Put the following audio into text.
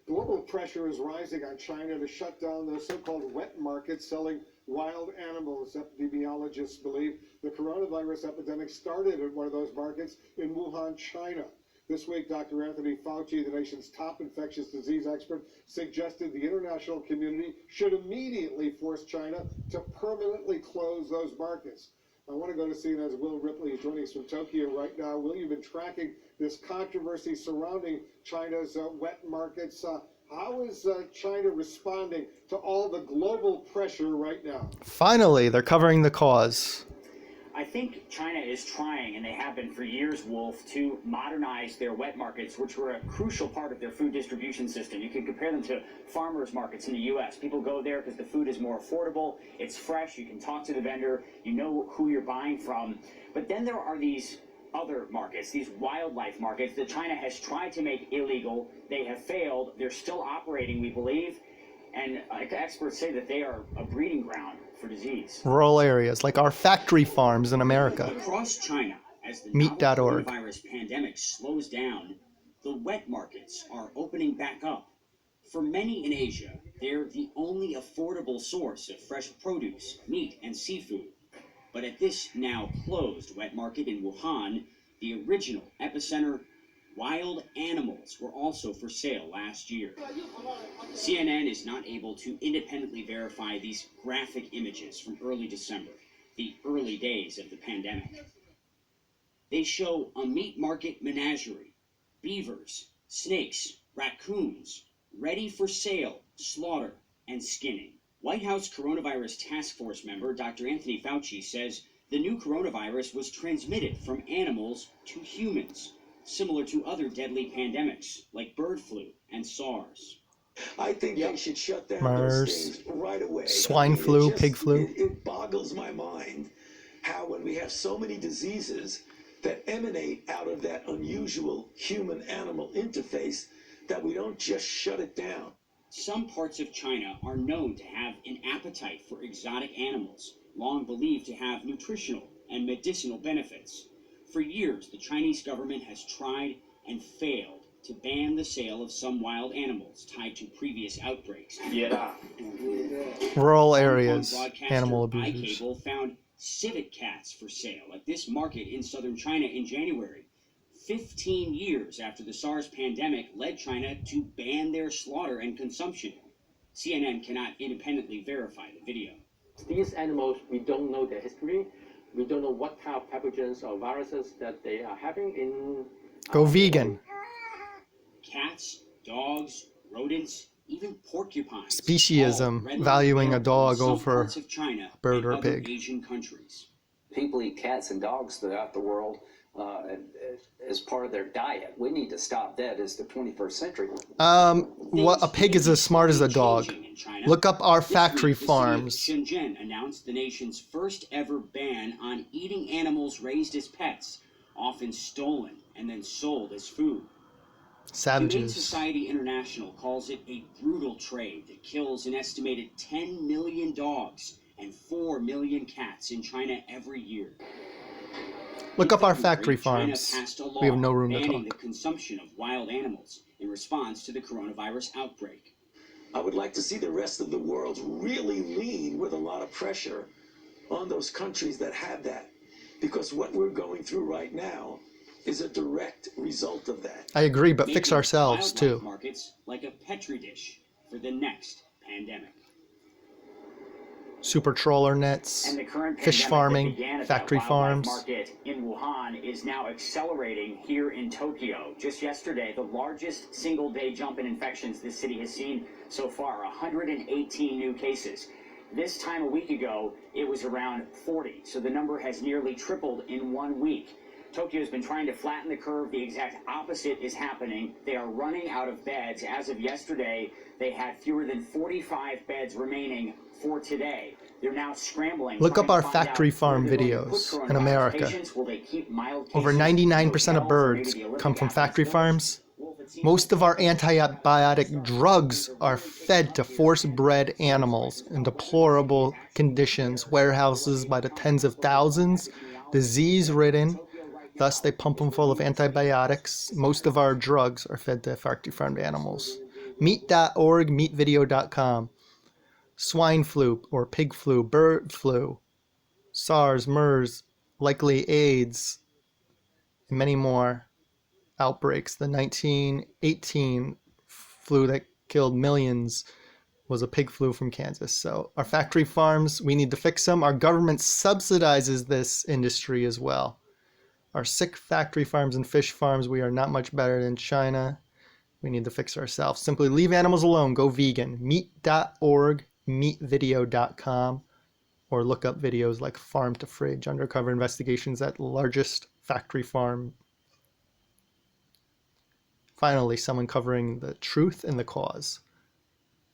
Global pressure is rising on China to shut down the so-called wet markets selling wild animals. Epidemiologists believe the coronavirus epidemic started at one of those markets in Wuhan, China. This week, Dr. Anthony Fauci, the nation's top infectious disease expert, suggested the international community should immediately force China to permanently close those markets. I want to go to CNN's Will Ripley, joining us from Tokyo right now. Will, you've been tracking this controversy surrounding China's wet markets. How is China responding to all the global pressure right now? Finally, they're covering the cause. I think China is trying, and they have been for years, Wolf, to modernize their wet markets, which were a crucial part of their food distribution system. You can compare them to farmers markets in the U.S. People go there because the food is more affordable, it's fresh, you can talk to the vendor, you know who you're buying from. But then there are these other markets, these wildlife markets that China has tried to make illegal. They have failed. They're still operating, we believe. And experts say that they are a breeding ground for disease. Rural areas, like our factory farms in America. Across China, as the Meat.org. coronavirus pandemic slows down, the wet markets are opening back up. For many in Asia, they're the only affordable source of fresh produce, meat, and seafood. But at this now closed wet market in Wuhan, the original epicenter, wild animals were also for sale last year. CNN is not able to independently verify these graphic images from early December, the early days of the pandemic. They show a meat market menagerie, beavers, snakes, raccoons, ready for sale, slaughter, and skinning. White House Coronavirus Task Force member Dr. Anthony Fauci says the new coronavirus was transmitted from animals to humans, similar to other deadly pandemics like bird flu and SARS. I think they should shut down MERS, those things right away. swine flu, pig flu. It boggles my mind how when we have so many diseases that emanate out of that unusual human-animal interface that we don't just shut it down. Some parts of China are known to have an appetite for exotic animals, long believed to have nutritional and medicinal benefits. For years, the Chinese government has tried and failed to ban the sale of some wild animals tied to previous outbreaks. Rural Hong Kong areas, broadcaster animal abusers. iCable found civet cats for sale at this market in southern China in January, 15 years after the SARS pandemic led China to ban their slaughter and consumption. CNN cannot independently verify the video. These animals, we don't know their history. We don't know what kind of pathogens or viruses that they are having in... Go vegan. Cats, dogs, rodents, even porcupines. Speciesism, all readily valuing a available in dog some over parts of China a bird or a and other pig. Asian countries. People eat cats and dogs throughout the world as part of their diet. We need to stop that as the 21st century. What, a pig is as smart as a dog. Changing in China. Look up our This factory week, the city of farms. Shenzhen announced the nation's first ever ban on eating animals raised as pets, often stolen and then sold as food. Humane Savages. Society International calls it a brutal trade that kills an estimated 10 million dogs and 4 million cats in China every year. Look up our In February, factory China farms. passed a law We have no room to banning the talk. consumption of wild animals in response to the coronavirus outbreak. I would like to see the rest of the world really lean with a lot of pressure on those countries that have that, because what we're going through right now is a direct result of that. I agree, but fix Making ourselves wildlife too. markets like a petri dish for the next pandemic. Super trawler nets, And the current fish pandemic that farming, began at factory that wildlife farms. market in Wuhan is now accelerating here in Tokyo. Just yesterday, the largest single-day jump in infections this city has seen so far, 118 new cases. This time a week ago, it was around 40, so the number has nearly tripled in 1 week. Tokyo has been trying to flatten the curve. The exact opposite is happening. They are running out of beds. As of yesterday, they had fewer than 45 beds remaining for today. They're now scrambling. Look trying up to our find factory out farm where they're going to put videos in coronavirus America. patients. Will they keep mild Over cases in 99% of hotels or maybe birds the Olympic come from athletes' factory villas? farms. Wolf, it seems Most of our antibiotic drugs are fed to force-bred animals in deplorable conditions, warehouses by the tens of thousands, disease-ridden. Thus, they pump them full of antibiotics. Most of our drugs are fed to factory farmed animals. Meat.org, meatvideo.com. Swine flu or pig flu, bird flu, SARS, MERS, likely AIDS, and many more outbreaks. The 1918 flu that killed millions was a pig flu from Kansas. So our factory farms, we need to fix them. Our government subsidizes this industry as well. Our sick factory farms and fish farms, we are not much better than China. We need to fix ourselves. Simply leave animals alone. Go vegan. Meat.org, meatvideo.com, or look up videos like Farm to Fridge, undercover investigations at largest factory farm. Finally, someone covering the truth and the cause.